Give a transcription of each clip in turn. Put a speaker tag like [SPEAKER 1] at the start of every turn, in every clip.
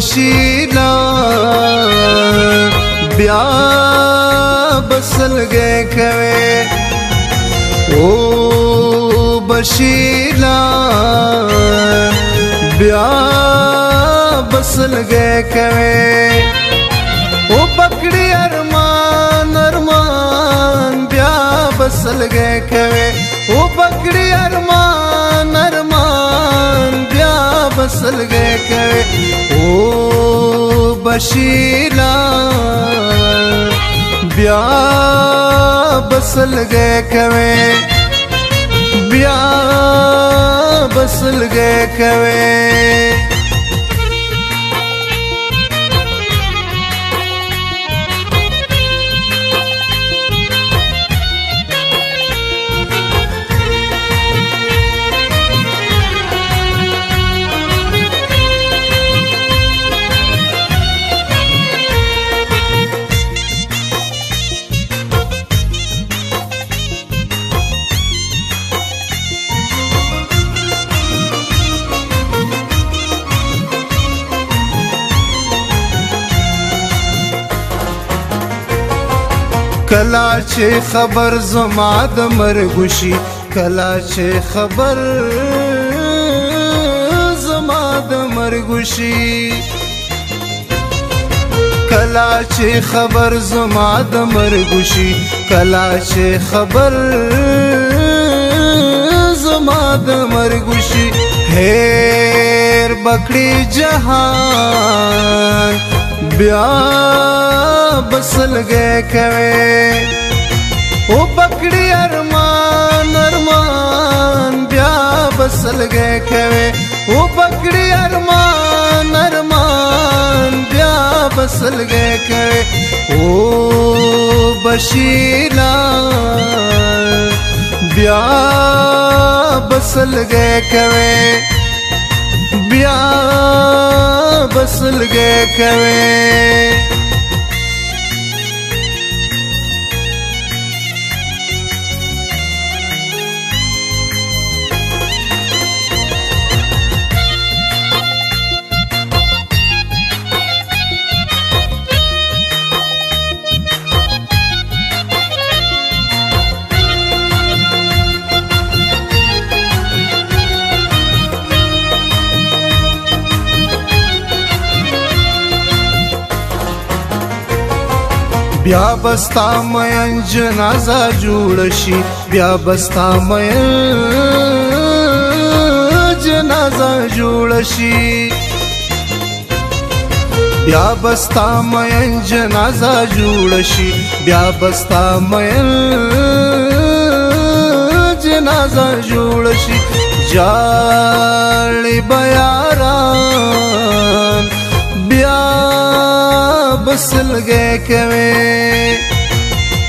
[SPEAKER 1] بشیلا بیا بسلګې کوي او بشیلا بیا بسلګې کوي او پکړی ارمان ارمان بیا بسلګې کوي او پکړی ارمان ارمان بیا بسلګې کوي او بشیلا بیا بسلګې کوي بیا بسلګې کوي کلا چې خبر زما د مرګ شي کلا چې خبر زما د مرګ شي کلا چې خبر زما د مرګ شي کلا چې خبر زما د مرګ شي هیر بکړي جهان بیا بسلګې کوي او پکړی ارمان ارمان بیا بسلګې کوي او پکړی ارمان ارمان بیا بسلګې کوي او بشیلا بیا بسلګې کوي بیا بسلګې کوي بیا بستا مین جنازه جوړ شي بیا بستا مین جنازه جوړ شي بیا بستا مین جنازه جوړ شي بیا بستا مین جنازه جوړ شي جاړي بیاران بیا بسلګې کوي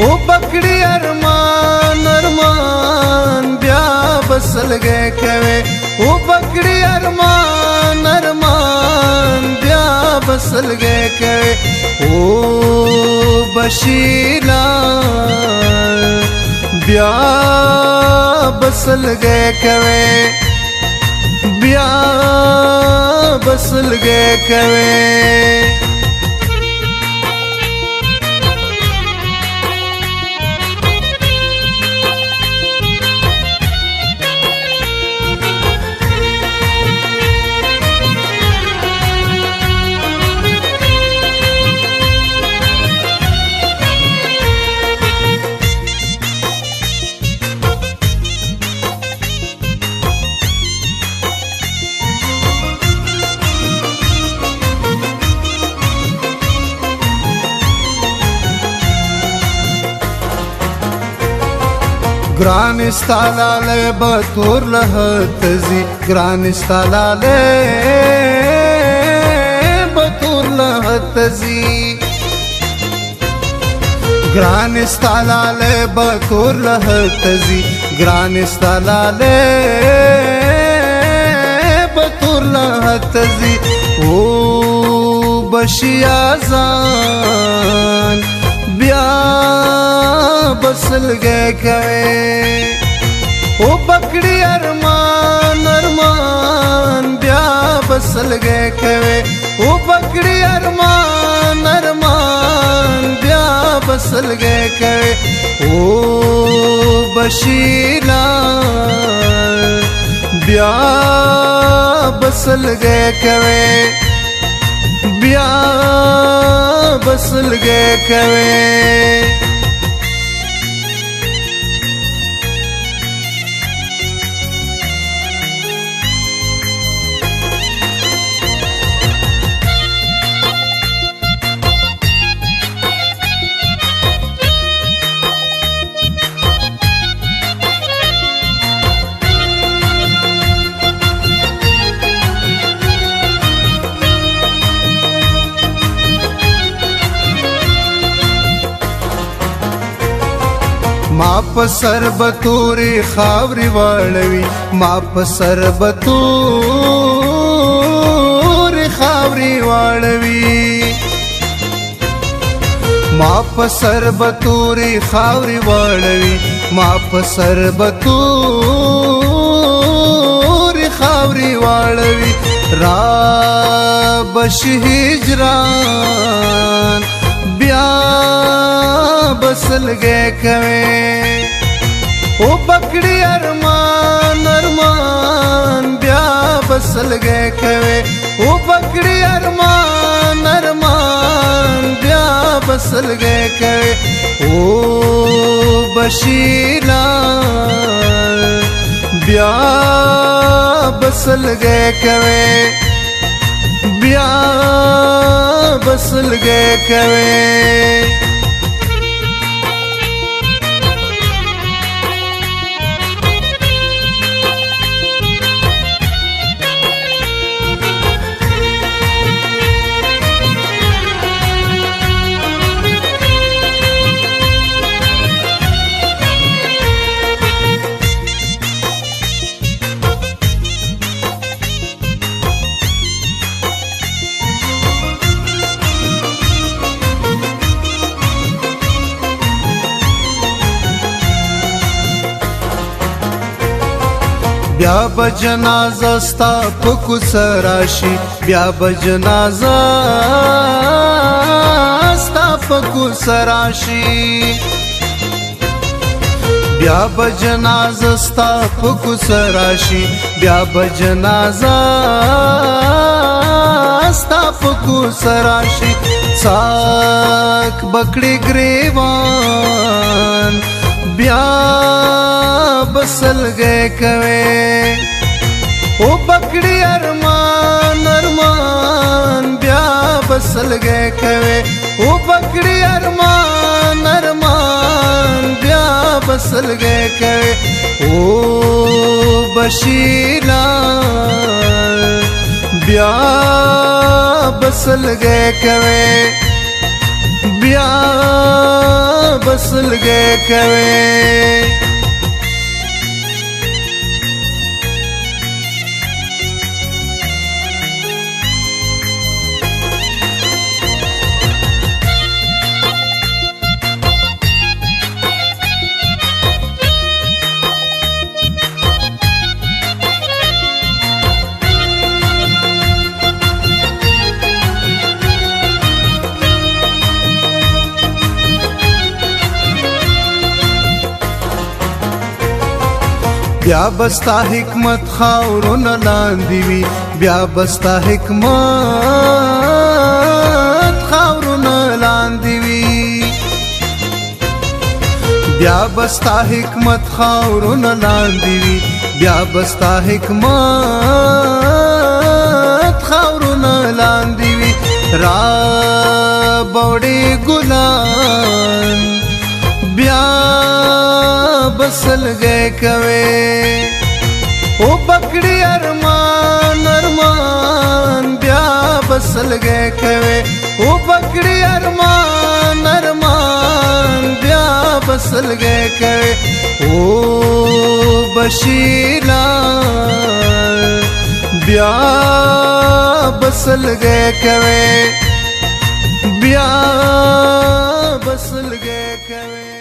[SPEAKER 1] او پکړی ارمان ارمان بیا بسلګې کوي او پکړی ارمان ارمان بیا بسلګې کوي او بشیلا بیا بسلګې کوي بیا بسلګې کوي ګران استالاله بتور لهتزي ګران استالاله بتور لهتزي ګران استالاله بتور لهتزي ګران استالاله بتور لهتزي او بشیا ځان بیا بسلګې کوي او پکړی ارمان ارمان بیا بسلګې کوي او پکړی ارمان ارمان بیا بسلګې کوي او بشیلا بیا بسلګې کوي بیا بسلګې کوي ما په سر بتوري خاوري واړوي ما په سر بتوري خاوري واړوي ما په سر بتوري خاوري واړوي ما په سر بتوري خاوري واړوي را بشي هجران بیا بسلګې کوي او پکړی ارمان ارمان بیا بسلګې کوي او پکړی ارمان ارمان بیا بسلګې کوي او بشیلا بیا بسلګې کوي بیا بسلګې کوي بیا بجنازه ستا پکو سراشی بیا بجنازه ستا پکو سراشی بیا بجنازه ستا پکو سراشی بیا بجنازه ستا پکو سراشی ساک بکڑی گریوان بیا بسلګې کوي او پکړی ارمان ارمان بیا بسلګې کوي او پکړی ارمان ارمان بیا بسلګې کوي او بشیلا بیا بسلګې کوي بیا بسلګې کوي بیا بستا حکمت خاورون لاندې وي بیا بستا حکمت خاورون لاندې وي بیا بستا حکمت خاورون لاندې وي بیا بستا حکمت خاورون لاندې وي را بوړي ګلان بیا بسلګې کوي او پکړی ارمان ارمان بیا بسلګې کوي او پکړی ارمان ارمان بیا بسلګې کوي او بشیلا بیا بسلګې کوي بیا بسلګې کوي